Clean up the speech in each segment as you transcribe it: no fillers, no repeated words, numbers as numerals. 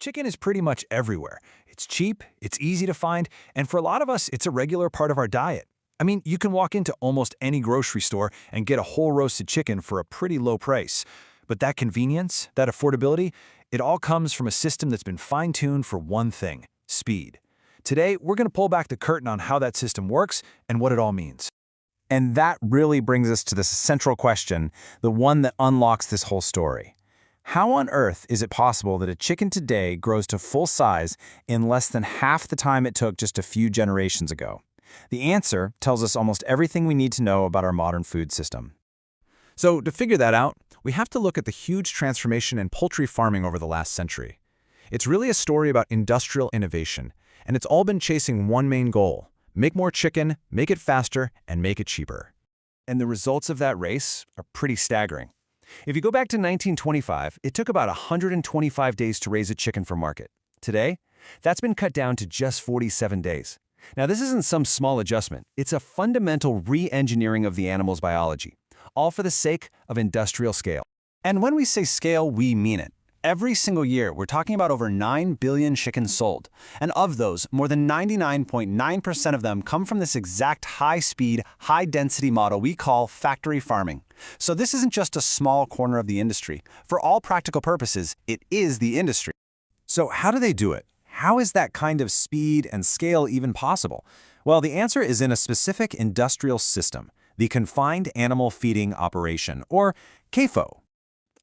Chicken is pretty much everywhere. It's cheap, it's easy to find, and for a lot of us, it's a regular part of our diet. I mean, you can walk into almost any grocery store and get a whole roasted chicken for a pretty low price. But that convenience, that affordability, it all comes from a system that's been fine-tuned for one thing: speed. Today, we're going to pull back the curtain on how that system works and what it all means. And that really brings us to the central question, the one that unlocks this whole story. How on earth is it possible that a chicken today grows to full size in less than half the time it took just a few generations ago? The answer tells us almost everything we need to know about our modern food system. So to figure that out, we have to look at the huge transformation in poultry farming over the last century. It's really a story about industrial innovation, and it's all been chasing one main goal: make more chicken, make it faster, and make it cheaper. And the results of that race are pretty staggering. If you go back to 1925, it took about 125 days to raise a chicken for market. Today, that's been cut down to just 47 days. Now, this isn't some small adjustment. It's a fundamental re-engineering of the animal's biology, all for the sake of industrial scale. And when we say scale, we mean it. Every single year, we're talking about over 9 billion chickens sold. And of those, more than 99.9% of them come from this exact high-speed, high-density model we call factory farming. So this isn't just a small corner of the industry. For all practical purposes, it is the industry. So how do they do it? How is that kind of speed and scale even possible? Well, the answer is in a specific industrial system, the Confined Animal Feeding Operation, or CAFO.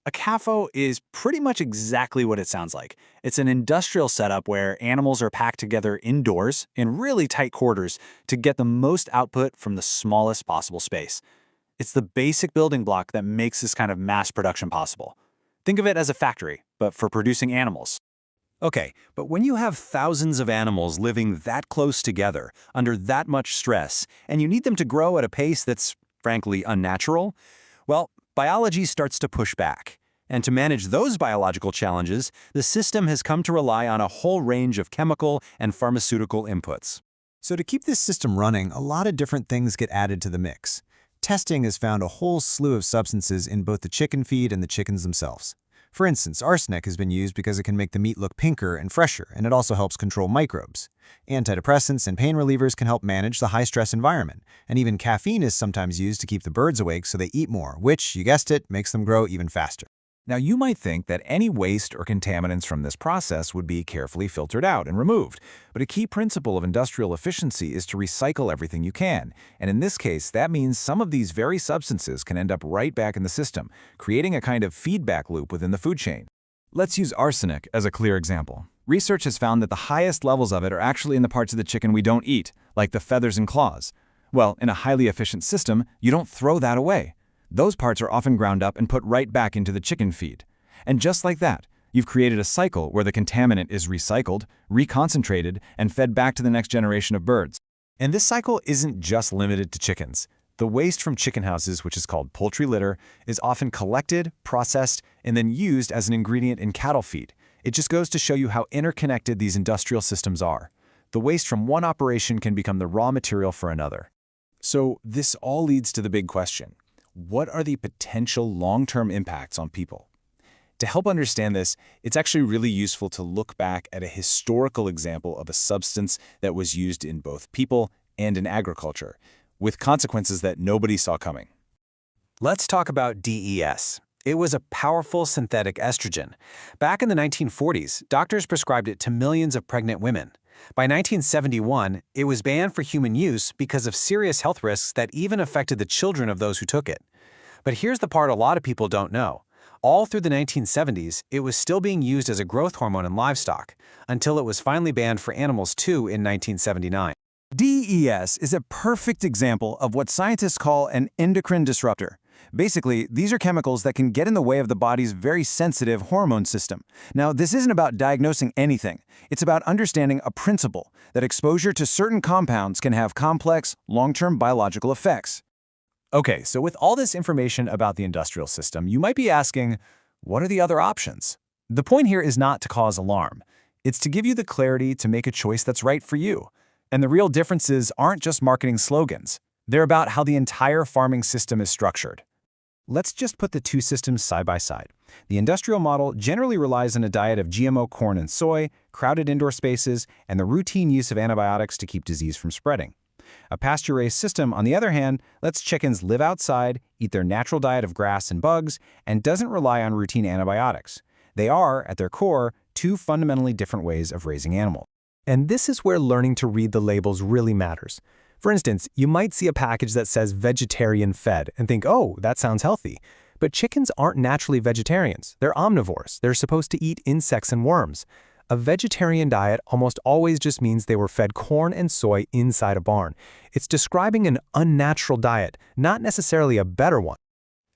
A CAFO is pretty much exactly what it sounds like. It's an industrial setup where animals are packed together indoors in really tight quarters to get the most output from the smallest possible space. It's the basic building block that makes this kind of mass production possible. Think of it as a factory, but for producing animals. Okay, but when you have thousands of animals living that close together, under that much stress, and you need them to grow at a pace that's, frankly, unnatural, well, biology starts to push back. And to manage those biological challenges, the system has come to rely on a whole range of chemical and pharmaceutical inputs. So to keep this system running, a lot of different things get added to the mix. Testing has found a whole slew of substances in both the chicken feed and the chickens themselves. For instance, arsenic has been used because it can make the meat look pinker and fresher, and it also helps control microbes. Antidepressants and pain relievers can help manage the high-stress environment, and even caffeine is sometimes used to keep the birds awake so they eat more, which, you guessed it, makes them grow even faster. Now, you might think that any waste or contaminants from this process would be carefully filtered out and removed, but a key principle of industrial efficiency is to recycle everything you can, and in this case, that means some of these very substances can end up right back in the system, creating a kind of feedback loop within the food chain. Let's use arsenic as a clear example. Research has found that the highest levels of it are actually in the parts of the chicken we don't eat, like the feathers and claws. Well, in a highly efficient system, you don't throw that away. Those parts are often ground up and put right back into the chicken feed. And just like that, you've created a cycle where the contaminant is recycled, reconcentrated, and fed back to the next generation of birds. And this cycle isn't just limited to chickens. The waste from chicken houses, which is called poultry litter, is often collected, processed, and then used as an ingredient in cattle feed. It just goes to show you how interconnected these industrial systems are. The waste from one operation can become the raw material for another. So this all leads to the big question: what are the potential long-term impacts on people? To help understand this, it's actually really useful to look back at a historical example of a substance that was used in both people and in agriculture, with consequences that nobody saw coming. Let's talk about DES. It was a powerful synthetic estrogen. Back in the 1940s, doctors prescribed it to millions of pregnant women. By 1971, it was banned for human use because of serious health risks that even affected the children of those who took it. But here's the part a lot of people don't know. All through the 1970s, it was still being used as a growth hormone in livestock, until it was finally banned for animals too in 1979. DES is a perfect example of what scientists call an endocrine disruptor. Basically, these are chemicals that can get in the way of the body's very sensitive hormone system. Now, this isn't about diagnosing anything. It's about understanding a principle that exposure to certain compounds can have complex, long-term biological effects. Okay, so with all this information about the industrial system, you might be asking, what are the other options? The point here is not to cause alarm. It's to give you the clarity to make a choice that's right for you. And the real differences aren't just marketing slogans. They're about how the entire farming system is structured. Let's just put the two systems side by side. The industrial model generally relies on a diet of GMO corn and soy, crowded indoor spaces, and the routine use of antibiotics to keep disease from spreading. A pasture-raised system, on the other hand, lets chickens live outside, eat their natural diet of grass and bugs, and doesn't rely on routine antibiotics. They are, at their core, two fundamentally different ways of raising animals. And this is where learning to read the labels really matters. For instance, you might see a package that says vegetarian fed and think, oh, that sounds healthy. But chickens aren't naturally vegetarians. They're omnivores. They're supposed to eat insects and worms. A vegetarian diet almost always just means they were fed corn and soy inside a barn. It's describing an unnatural diet, not necessarily a better one.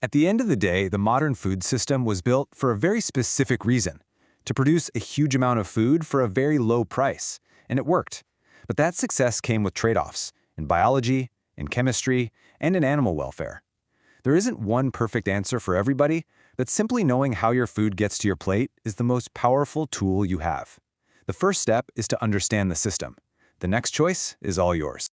At the end of the day, the modern food system was built for a very specific reason: to produce a huge amount of food for a very low price. And it worked. But that success came with trade-offs in biology, in chemistry, and in animal welfare. There isn't one perfect answer for everybody, but simply knowing how your food gets to your plate is the most powerful tool you have. The first step is to understand the system. The next choice is all yours.